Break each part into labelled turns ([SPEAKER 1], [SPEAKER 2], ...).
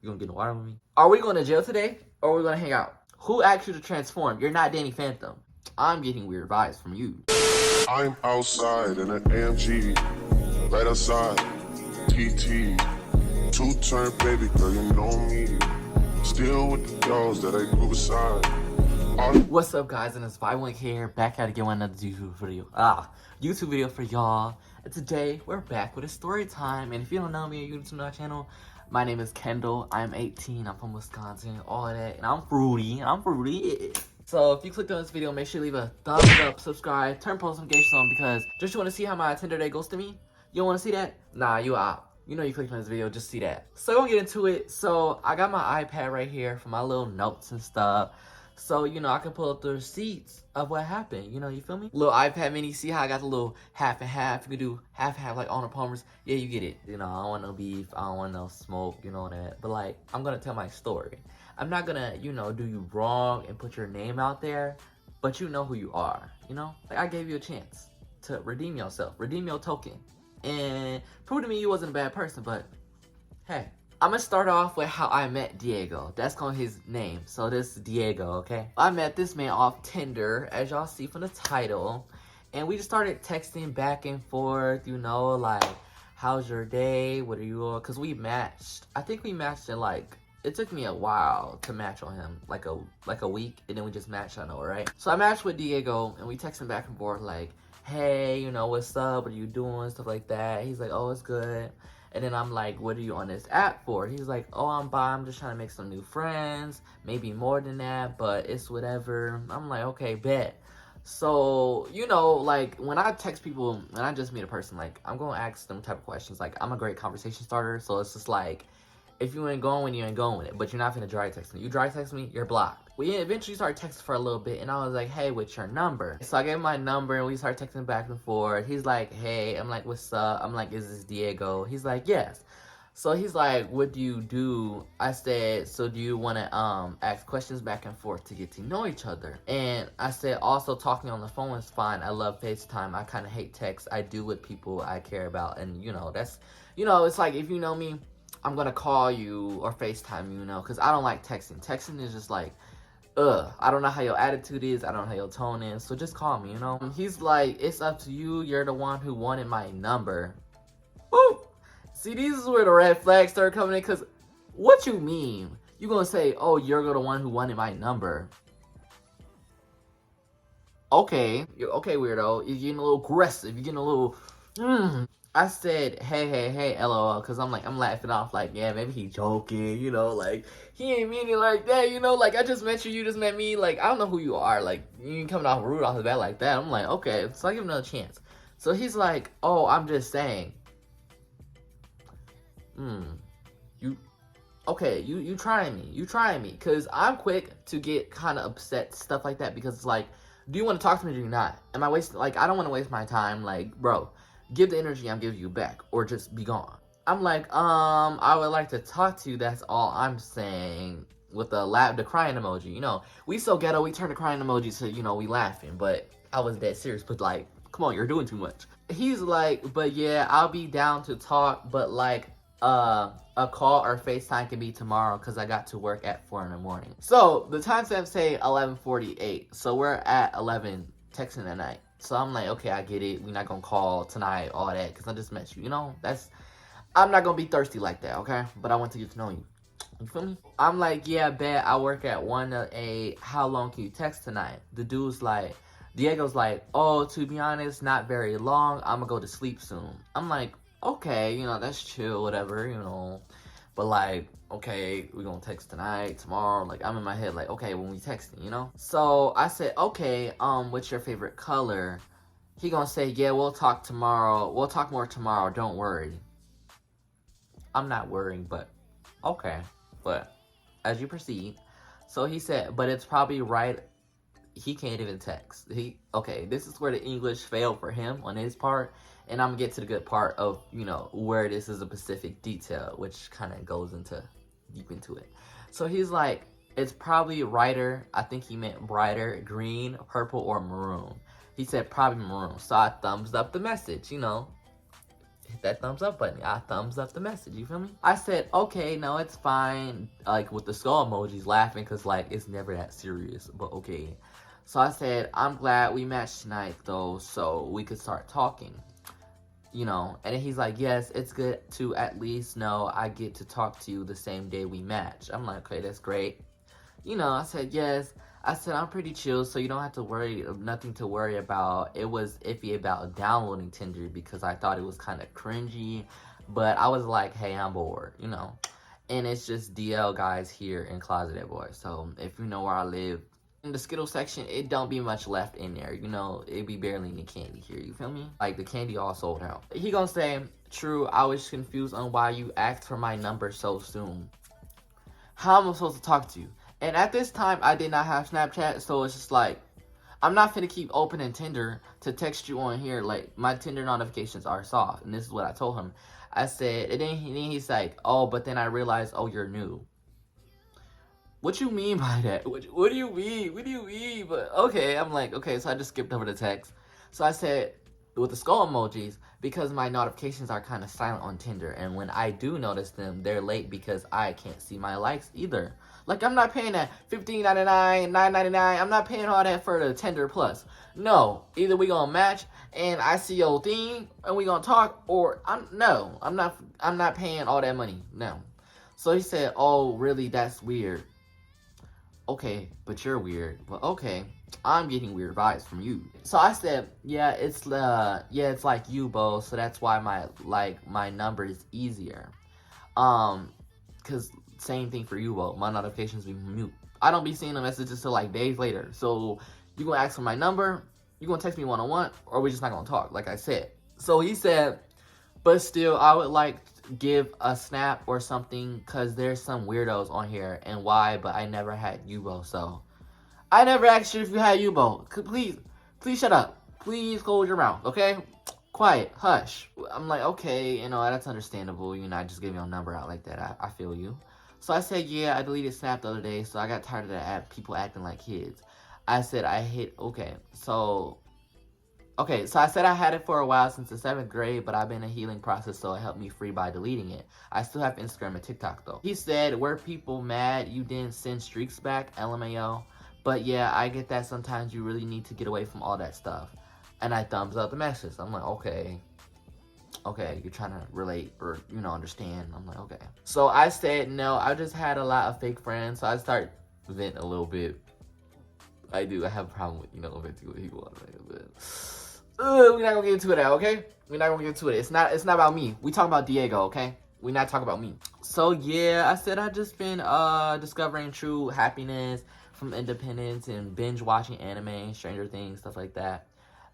[SPEAKER 1] You gonna get in the water with me? Are we going to jail today, or are we gonna hang out? Who asked you to transform? You're not Danny Phantom. I'm getting weird vibes from you.
[SPEAKER 2] I'm outside in an AMG, right outside, TT, two-turn baby girl, you know me, still with the girls that I grew beside.
[SPEAKER 1] What's up, guys? And it's VibinWitKen here, back at again with another YouTube video for y'all. And today we're back with a story time. And if you don't know me or you don't know my channel, my name is Kendall. I'm 18. I'm from Wisconsin, all of that, and I'm fruity. So if you clicked on this video, make sure you leave a thumbs up, subscribe, turn post notifications on, because just you want to see how my Tinder day goes to me. You don't want to see that? Nah, you out. You know you clicked on this video, just see that. So we'll get into it. So I got my iPad right here for my little notes and stuff. So, you know, I can pull up the receipts of what happened. You know, you feel me? Little iPad mini. See how I got the little half and half? You can do half and half like Arnold Palmer's. Yeah, you get it. You know, I don't want no beef. I don't want no smoke. You know that. But, like, I'm going to tell my story. I'm not going to, you know, do you wrong and put your name out there. But you know who you are. You know? Like, I gave you a chance to redeem yourself. Redeem your token. And prove to me you wasn't a bad person. But, hey. I'm gonna start off with how I met Diego. That's called his name. So this is Diego, okay? I met this man off Tinder, as y'all see from the title. And we just started texting back and forth, you know, like, how's your day? What are you on? Because we matched. I think we matched in, like, it took me a while to match on him. Like a week. And then we just matched, I know, right? So I matched with Diego, and we texted back and forth, like, hey, you know, what's up? What are you doing? Stuff like that. He's like, oh, it's good. And then I'm like, what are you on this app for? He's like, oh, I'm just trying to make some new friends. Maybe more than that, but it's whatever. I'm like, okay, bet. So, you know, like, when I text people, when I just meet a person, like, I'm going to ask them type of questions. Like, I'm a great conversation starter, so it's just like, if you ain't going, you ain't going with it. But you're not finna dry text me. You dry text me, you're blocked. We eventually started texting for a little bit, and I was like, hey, what's your number? So I gave him my number, and we started texting back and forth. He's like, hey. I'm like, what's up? I'm like, is this Diego? He's like, yes. So he's like, what do you do? I said, so do you want to ask questions back and forth to get to know each other? And I said, also talking on the phone is fine. I love FaceTime. I kind of hate text. I do with people I care about. And, you know, that's, you know, it's like, if you know me, I'm going to call you or FaceTime you, you know, because I don't like texting. Texting is just like, I don't know how your attitude is. I don't know how your tone is. So just call me, you know. He's like, it's up to you. You're the one who wanted my number. Woo! See, these is where the red flags start coming in, because what you mean? You going to say, oh, you're the one who wanted my number. Okay. Okay, weirdo. You're getting a little aggressive. You're getting a little, I said, hey, LOL, because I'm laughing off, like, yeah, maybe he joking, you know, like, he ain't mean it like that, you know, like, I just met you, you just met me, like, I don't know who you are, like, you ain't coming off rude off the bat like that. I'm like, okay, so I give him another chance. So he's like, oh, I'm just saying, you trying me, because I'm quick to get kind of upset, stuff like that, because it's like, do you want to talk to me or do you not? Am I wasting, like, I don't want to waste my time, like, bro. Give the energy I'm giving you back, or just be gone. I'm like, I would like to talk to you, that's all I'm saying, with the crying emoji, you know. We so ghetto, we turn the crying emoji to, you know, we laughing, but I was dead serious, but like, come on, you're doing too much. He's like, but yeah, I'll be down to talk, but like, a call or FaceTime can be tomorrow, because I got to work at 4 in the morning. So, the timestamp say 11:48, so we're at 11, texting at night. So I'm like, okay, I get it. We're not going to call tonight, all that, because I just met you. You know, I'm not going to be thirsty like that, okay? But I want to get to know you. You feel me? I'm like, yeah, bet. I work at 1 to 8. How long can you text tonight? The dude's like, Diego's like, oh, to be honest, not very long. I'm going to go to sleep soon. I'm like, okay, you know, that's chill, whatever, you know. But like, okay, we're gonna text tonight, tomorrow. Like, I'm in my head like, okay, when we texting, you know? So I said, okay, what's your favorite color? He gonna say, yeah, we'll talk tomorrow. We'll talk more tomorrow, don't worry. I'm not worrying, but okay. But as you proceed. So he said, but it's probably right. He can't even text. Okay, this is where the English failed for him on his part. And I'm gonna get to the good part of, you know, where this is a specific detail, which kind of goes deep into it. So he's like, it's probably brighter. I think he meant brighter, green, purple, or maroon. He said probably maroon. So I thumbs up the message, you know. hit that thumbs up button. I thumbs up the message, you feel me? I said, okay, no, it's fine. Like, with the skull emojis, laughing, because, like, it's never that serious, but okay. So I said, I'm glad we matched tonight, though, so we could start talking. You know, and then he's like, yes, it's good to at least know I get to talk to you the same day we match. I'm like, okay, that's great. You know, I said, yes. I said, I'm pretty chill, so you don't have to worry, nothing to worry about. It was iffy about downloading Tinder because I thought it was kind of cringy, but I was like, hey, I'm bored, you know. And it's just DL guys here in Closeted Boy. So if you know where I live, in the Skittle section, it don't be much left in there, you know. It be barely any candy here, you feel me? Like, the candy all sold out. He gonna say, true, I was confused on why you asked for my number so soon. How am I supposed to talk to you? And at this time, I did not have Snapchat, so it's just like, I'm not finna keep opening Tinder to text you on here. Like, my Tinder notifications are soft, and this is what I told him. I said, and then he's like, oh, but then I realized, oh, you're new. What you mean by that? What do you mean? What do you mean? But okay, I'm like, okay, so I just skipped over the text. So I said, with the skull emojis, because my notifications are kind of silent on Tinder, and when I do notice them, they're late because I can't see my likes either. Like, I'm not paying that $15.99, $9.99. I'm not paying all that for the Tinder Plus. No, either we gonna match and I see your thing and we gonna talk, or I'm not paying all that money. No. So he said, oh, really? That's weird. Okay, but you're weird. Well, okay, I'm getting weird vibes from you. So I said, yeah, it's like you, Bo. So that's why my number is easier. Cause same thing for you, Bo. My notifications be mute. I don't be seeing the messages till like days later. So you gonna ask for my number? You gonna text me one-on-one, or we just not gonna talk? Like I said. So he said, but still, I would like give a snap or something, cause there's some weirdos on here, and why, but I never had Yubo, so I never asked you if you had Yubo. Please shut up. Please hold your mouth, okay? Quiet, hush. I'm like, okay, you know, that's understandable. You know, I just gave your number out like that. I feel you. So I said, yeah, I deleted Snap the other day, so I got tired of that people acting like kids. I said so I said I had it for a while since the 7th grade, but I've been in a healing process, so it helped me free by deleting it. I still have Instagram and TikTok, though. He said, were people mad you didn't send streaks back? LMAO. But yeah, I get that sometimes you really need to get away from all that stuff. And I thumbs up the message. I'm like, okay, you're trying to relate or, you know, understand. I'm like, okay. So I said, no, I just had a lot of fake friends, so I start venting a little bit. I have a problem with, you know, venting with people. But we're not gonna get into that, okay? We're not gonna get into it. It's not about me. We talking about Diego, okay? We're not talking about me. So yeah, I said I just been discovering true happiness from independence and binge watching anime, Stranger Things, stuff like that.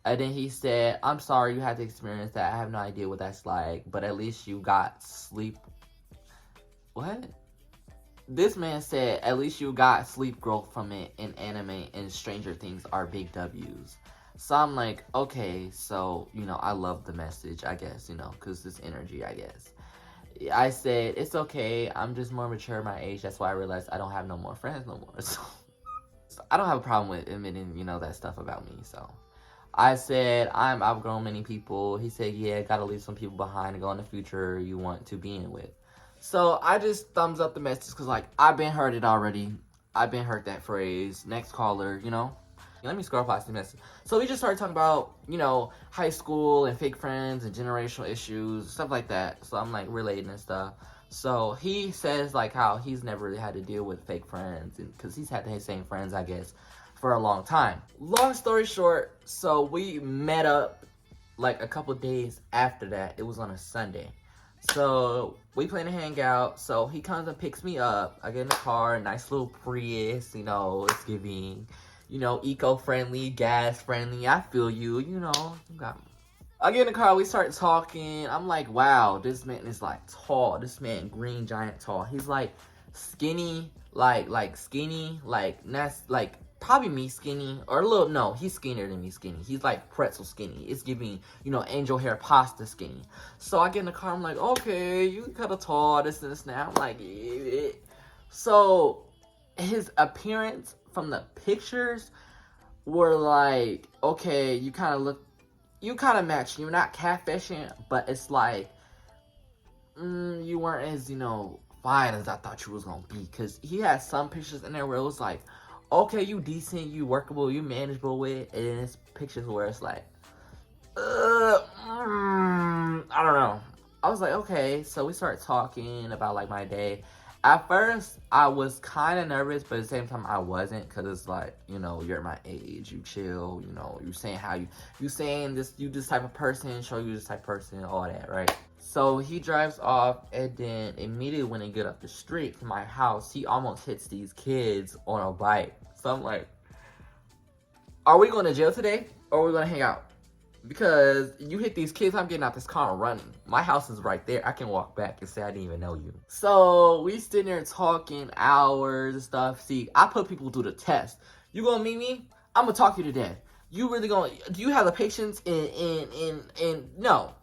[SPEAKER 1] And then he said, I'm sorry you had to experience that. I have no idea what that's like, but at least you got sleep. What? This man said, at least you got sleep growth from it, in anime and Stranger Things are big W's. So I'm like, okay, so, you know, I love the message, I guess, you know, because this energy, I guess. I said, it's okay, I'm just more mature my age, that's why I realized I don't have no more friends no more. So I don't have a problem with admitting, you know, that stuff about me, so. I said, I'm outgrown many people. He said, yeah, gotta leave some people behind to go in the future you want to be in with. So I just thumbs up the message because, like, I've been heard it already. I've been heard that phrase. Next caller, you know? Let me scroll past the message. So we just started talking about, you know, high school and fake friends and generational issues, stuff like that. So I'm, like, relating and stuff. So he says, like, how he's never really had to deal with fake friends because he's had the same friends, I guess, for a long time. Long story short, so we met up like a couple days after that. It was on a Sunday. So we plan to hang out. So he comes and picks me up. I get in the car, nice little Prius, you know, it's giving, you know, eco-friendly, gas-friendly. I feel you, you know. You got me. I get in the car, we start talking. I'm like, wow, this man is like tall. This man, green giant tall. He's like skinny, like skinny, like that's like probably me skinny, or a little, no, he's skinnier than me skinny. He's like pretzel skinny. It's giving, you know, angel hair pasta skinny. So I get in the car, I'm like, okay, you kind of tall, this and this now. I'm like, eh. So his appearance from the pictures were like, okay, you kind of look you kind of match. You're not catfishing, but it's like, you weren't as, fine as I thought you was gonna be. Cause he had some pictures in there where it was like, okay, you decent, you workable, you manageable with, and then it's pictures where it's like, I don't know. I was like, okay, so we started talking about like my day. At first, I was kind of nervous, but at the same time, I wasn't, cause it's like, you're my age, you chill, you saying how you saying this, you this type of person, show you this type of person, all that, right? So he drives off, and then immediately when they get up the street from my house, he almost hits these kids on a bike. So I'm like, are we going to jail today, or are we gonna hang out? Because you hit these kids, I'm getting out this car and running. My house is right there. I can walk back and say I didn't even know you. So we sitting there talking hours and stuff. See, I put people through the test. You gonna meet me? I'm gonna talk you to death. You really gonna, do you have the patience? And no.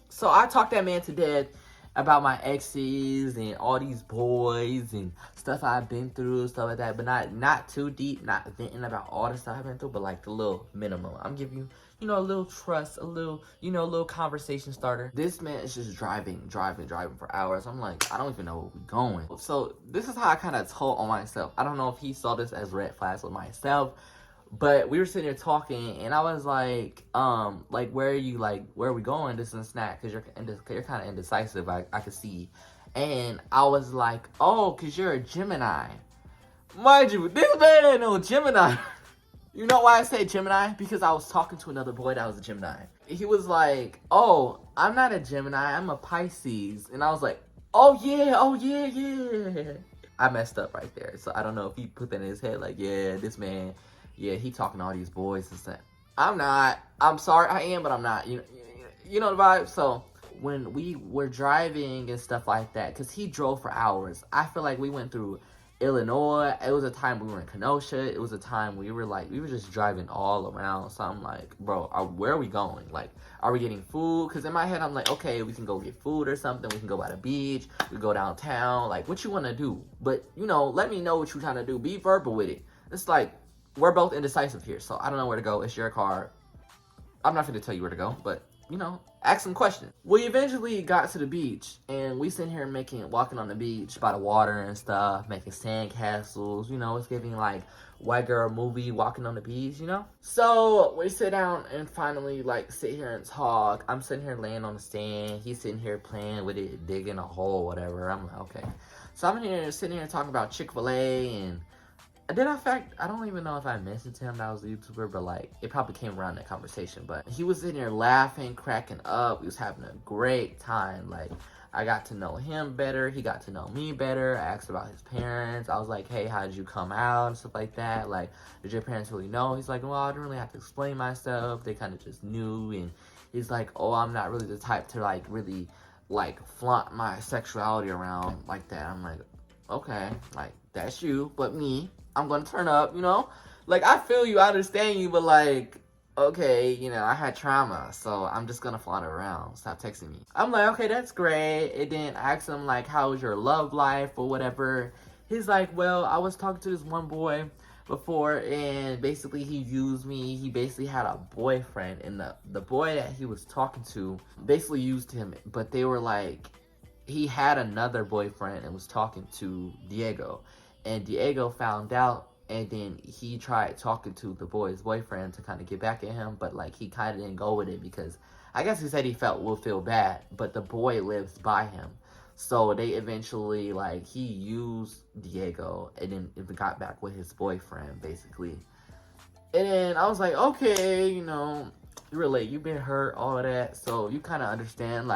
[SPEAKER 1] So I talked that man to death about my exes and all these boys and stuff I've been through, stuff like that. But not too deep, not venting about all the stuff I've been through, but like the little minimum. I'm giving you, a little trust, a little, a little conversation starter. This man is just driving for hours. I'm like, I don't even know where we're going. So this is how I kind of told on myself. I don't know if he saw this as red flags with myself, but we were sitting there talking, and I was like, where are we going? This and that, because you're kind of indecisive, I could see. And I was like, oh, because you're a Gemini. Mind you, this man ain't no Gemini. You know why I say Gemini? Because I was talking to another boy that was a Gemini. He was like, oh, I'm not a Gemini, I'm a Pisces. And I was like, oh yeah. I messed up right there. So I don't know if he put that in his head, like, yeah, this man, yeah, he talking to all these boys and stuff. I'm not. I'm sorry, I am, but I'm not. You know the vibe? So when we were driving and stuff like that, because he drove for hours, I feel like we went through Illinois. It was a time we were in Kenosha. It was a time we were just driving all around. So I'm like, bro, where are we going? Like, are we getting food? Because in my head, I'm like, okay, we can go get food or something. We can go by the beach. We go downtown. Like, what you want to do? But, let me know what you're trying to do. Be verbal with it. It's like, we're both indecisive here. So I don't know where to go. It's your car. I'm not going to tell you where to go, but, ask some questions. We eventually got to the beach, and we sitting here walking on the beach by the water and stuff, making sand castles. It's giving like white girl movie, walking on the beach, So we sit down and finally sit here and talk. I'm sitting here laying on the sand. He's sitting here playing with it, digging a hole, whatever. I'm like, okay. So I'm sitting here talking about Chick-fil-A, and I don't even know if I mentioned to him that I was a YouTuber, but it probably came around that conversation. But he was in there laughing, cracking up. We was having a great time. I got to know him better. He got to know me better. I asked about his parents. I was like, hey, how did you come out and stuff like that? Did your parents really know? He's like, well, I didn't really have to explain myself. They kind of just knew. And he's like, oh, I'm not really the type to really flaunt my sexuality around like that. I'm like, okay, that's you, but me, I'm gonna turn up, I feel you, I understand you, but okay, I had trauma, so I'm just gonna flaunt it around. Stop texting me. I'm like, okay, that's great. And then I asked him how was your love life or whatever. He's like, well, I was talking to this one boy before, and basically he used me. He basically had a boyfriend, and the boy that he was talking to basically used him, but they were he had another boyfriend and was talking to Diego, and Diego found out, and then he tried talking to the boy's boyfriend to kind of get back at him, but he kind of didn't go with it because I guess he said he will feel bad, but the boy lives by him. So they eventually, he used Diego and then got back with his boyfriend, basically. And then I was like, okay, you relate, you've been hurt, all of that, so you kind of understand,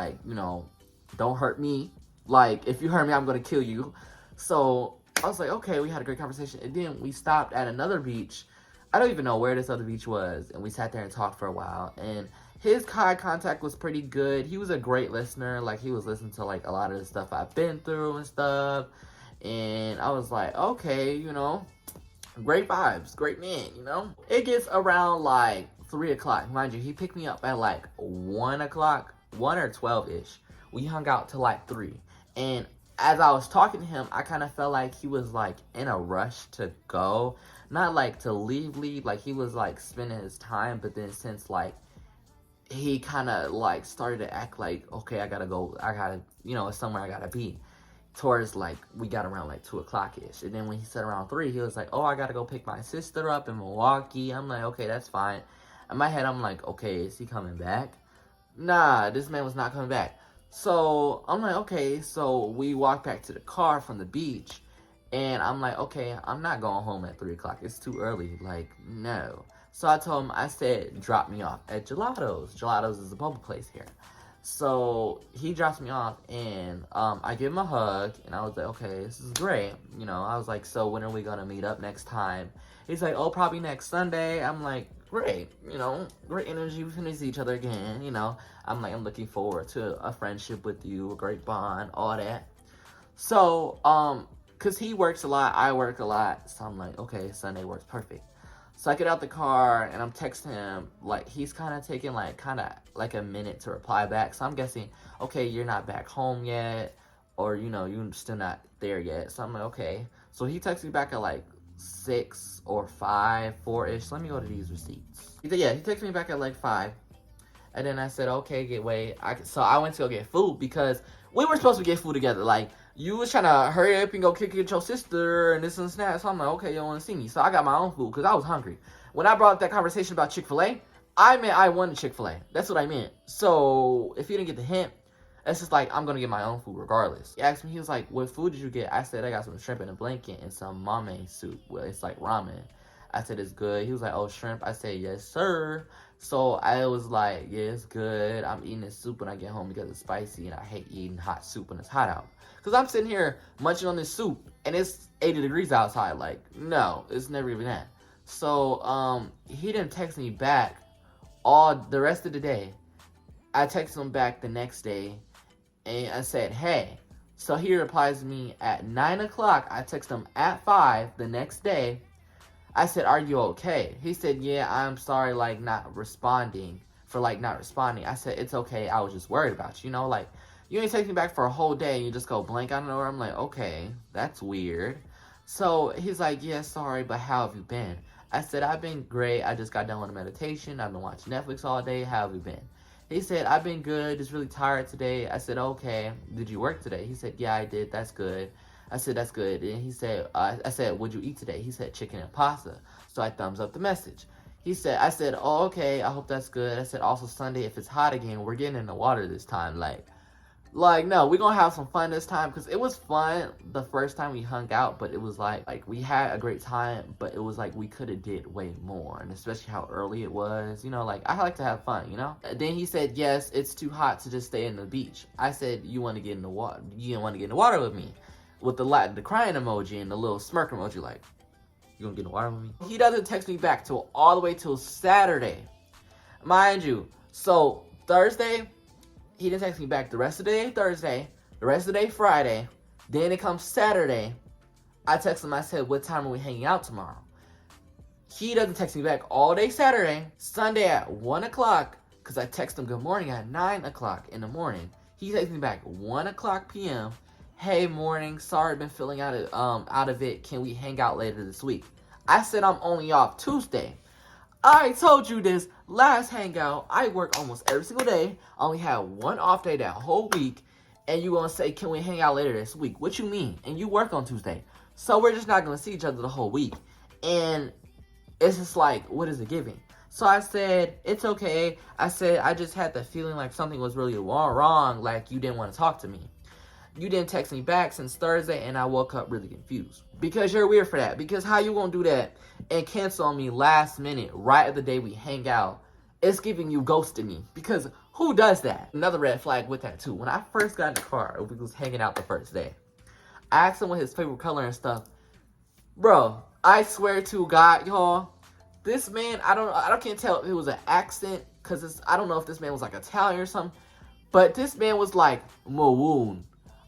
[SPEAKER 1] don't hurt me. If you hurt me, I'm going to kill you. So I was like, okay, we had a great conversation. And then we stopped at another beach. I don't even know where this other beach was. And we sat there and talked for a while. And his eye contact was pretty good. He was a great listener. He was listening to, a lot of the stuff I've been through and stuff. And I was like, okay, great vibes, great man, It gets around, 3 o'clock. Mind you, he picked me up at, 1 o'clock, 1 or 12-ish. We hung out till 3. And as I was talking to him, I kind of felt like he was in a rush to go. Not to leave. He was spending his time, but then since he kind of like started to act like, okay, I gotta go, it's somewhere I gotta be. Towards like, we got around like 2 o'clock ish. And then when he said around 3, he was like, oh, I gotta go pick my sister up in Milwaukee. I'm like, okay, that's fine. In my head, I'm like, okay, is he coming back? Nah, this man was not coming back. So I'm like, okay, so we walked back to the car from the beach. And I'm like, okay, I'm not going home at 3 o'clock. It's too early. Like, no. So I told him, I said, drop me off at Gelato's. Gelato's is a bubble place here. So he drops me off, and I give him a hug, and I was like, okay, this is great. You know, I was like, so when are we going to meet up next time? He's like, oh, probably next Sunday. I'm like, great. You know, great energy. We're going to see each other again. You know, I'm like, I'm looking forward to a friendship with you, a great bond, all that. So, because he works a lot, I work a lot. So I'm like, okay, Sunday works perfect. So I get out the car, and I'm texting him, like, he's kind of taking, like, a minute to reply back. So I'm guessing, okay, you're not back home yet, or, you know, you're still not there yet. So I'm like, okay. So he texts me back at, like, 6 or 5, 4-ish. Let me go to these receipts. He texted me back at, like, 5. And then I said, okay, so I went to go get food, because we were supposed to get food together. Like, you was trying to hurry up and go kick it with your sister and this and that. So I'm like, okay, you don't want to see me. So I got my own food because I was hungry. When I brought up that conversation about Chick-fil-A, I meant I wanted Chick-fil-A. That's what I meant. So if you didn't get the hint, it's just like, I'm going to get my own food regardless. He asked me, he was like, what food did you get? I said, I got some shrimp in a blanket and some mame soup. Well, it's like ramen. I said, it's good. He was like, oh, shrimp? I said, yes, sir. So I was like, yeah, it's good. I'm eating this soup when I get home because it's spicy, and I hate eating hot soup when it's hot out. Because I'm sitting here munching on this soup, and it's 80 degrees outside. Like, no, it's never even that. So, he didn't text me back all the rest of the day. I texted him back the next day, and I said, hey. So he replies to me at 9 o'clock. I text him at 5 the next day. I said, are you okay? He said, yeah, I'm sorry, like, not responding. I said, it's okay, I was just worried about you. You know, like, you ain't text me back for a whole day and you just go blank out of nowhere. I'm like, okay, that's weird. So he's like, yeah, sorry, but how have you been? I said, I've been great. I just got done with a meditation. I've been watching Netflix all day. How have you been? He said, I've been good, just really tired today. I said, okay, did you work today? He said, yeah, I did, that's good. I said, that's good. And he said, I said, what'd you eat today? He said, chicken and pasta. So I thumbs up the message. I said, oh, okay, I hope that's good. I said, also Sunday, if it's hot again, we're getting in the water this time. Like, no, we're going to have some fun this time. Because it was fun the first time we hung out. But it was like we had a great time. But it was like we could have did way more. And especially how early it was. You know, like, I like to have fun, you know. And then he said, yes, it's too hot to just stay in the beach. I said, you want to get in the water? You didn't want to get in the water with me? With the crying emoji and the little smirk emoji, like, you gonna get in the water with me? He doesn't text me back till all the way till Saturday. Mind you, so Thursday, he didn't text me back the rest of the day Thursday, the rest of the day Friday, then it comes Saturday. I text him, I said, what time are we hanging out tomorrow? He doesn't text me back all day Saturday. Sunday at 1 o'clock, because I text him good morning at 9 o'clock in the morning. He texts me back 1 o'clock p.m. Hey, morning, sorry, been feeling out of it. Can we hang out later this week? I said I'm only off Tuesday. I told you this last hangout. I work almost every single day. I only had one off day that whole week. And you gonna say, can we hang out later this week? What you mean? And you work on Tuesday. So we're just not gonna see each other the whole week. And it's just like, what is it giving? So I said, it's okay. I said, I just had the feeling like something was really wrong. Like you didn't want to talk to me. You didn't text me back since Thursday, and I woke up really confused. Because you're weird for that. Because how you gonna do that and cancel on me last minute, right at the day we hang out? It's giving you ghosting me. Because who does that? Another red flag with that too. When I first got in the car, we was hanging out the first day. I asked him what his favorite color and stuff. Bro, I swear to God, y'all, this man, I can't tell if it was an accent, because I don't know if this man was like Italian or something. But this man was like maroon.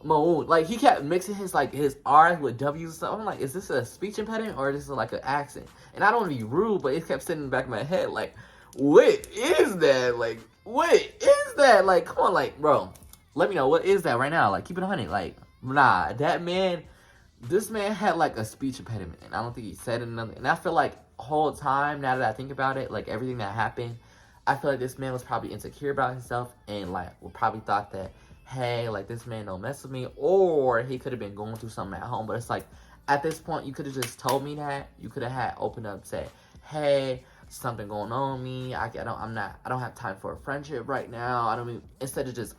[SPEAKER 1] Like, he kept mixing his R's with W's and stuff. I'm like, is this a speech impediment or is this like an accent? And I don't want to be rude, but it kept sitting in the back of my head, like, what is that? Like, what is that? Like, come on, like, bro, let me know, what is that right now? Like, keep it 100. Like, nah, this man had like a speech impediment, and I don't think he said it. And I feel like the whole time, now that I think about it, like everything that happened, I feel like this man was probably insecure about himself and like probably thought that, hey, like this man don't mess with me, or he could have been going through something at home. But it's like at this point, you could have just told me that. You could have had opened up, say, hey, something going on with me. I don't have time for a friendship right now. Instead of just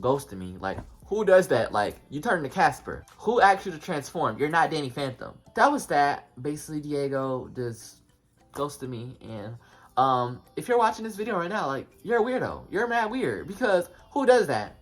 [SPEAKER 1] ghosting me. Like, who does that? Like, you turn to Casper. Who asked you to transform? You're not Danny Phantom. That was that. Basically, Diego just ghosted me. And if you're watching this video right now, like, you're a weirdo. You're mad weird. Because who does that?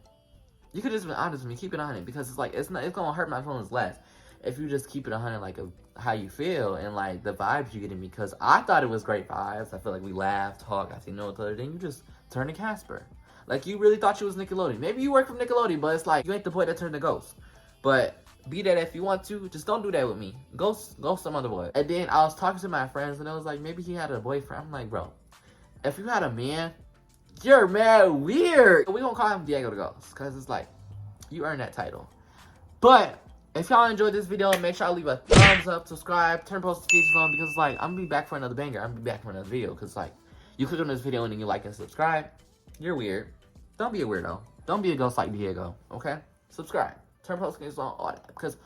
[SPEAKER 1] You could just be honest with me. Keep it 100. Because it's like, it's gonna hurt my feelings less if you just keep it 100, like, of how you feel and, like, the vibes you get in me. Because I thought it was great vibes. I feel like we laughed, talked, I see no other. Then you just turn to Casper. Like, you really thought you was Nickelodeon. Maybe you work from Nickelodeon, but it's like, you ain't the boy that turned to Ghost. But be that if you want to, just don't do that with me. Ghost some other boy. And then I was talking to my friends, and it was like, maybe he had a boyfriend. I'm like, bro, if you had a man, you're mad weird. We gonna call him Diego the Ghost, because it's like, you earned that title. But if y'all enjoyed this video, make sure I leave a thumbs up, subscribe, turn post notifications on, because it's like, I'm gonna be back for another banger. I'm gonna be back for another video, because like, you click on this video and then you like and subscribe. You're weird. Don't be a weirdo. Don't be a ghost like Diego, okay? Subscribe. Turn post notifications on, all that, because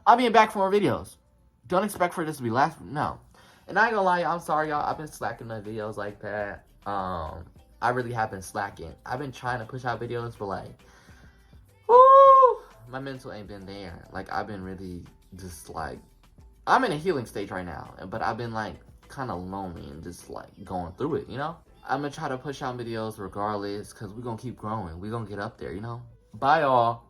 [SPEAKER 1] I'll be back for more videos. Don't expect for this to be last, no. And I ain't gonna lie, I'm sorry, y'all. I've been slacking my videos like that. I really have been slacking. I've been trying to push out videos, but like, woo, my mental ain't been there. Like, I've been really just like, I'm in a healing stage right now, but I've been like kind of lonely and just like going through it, you know? I'm gonna try to push out videos regardless, because we're gonna keep growing. We're gonna get up there, you know? Bye, y'all.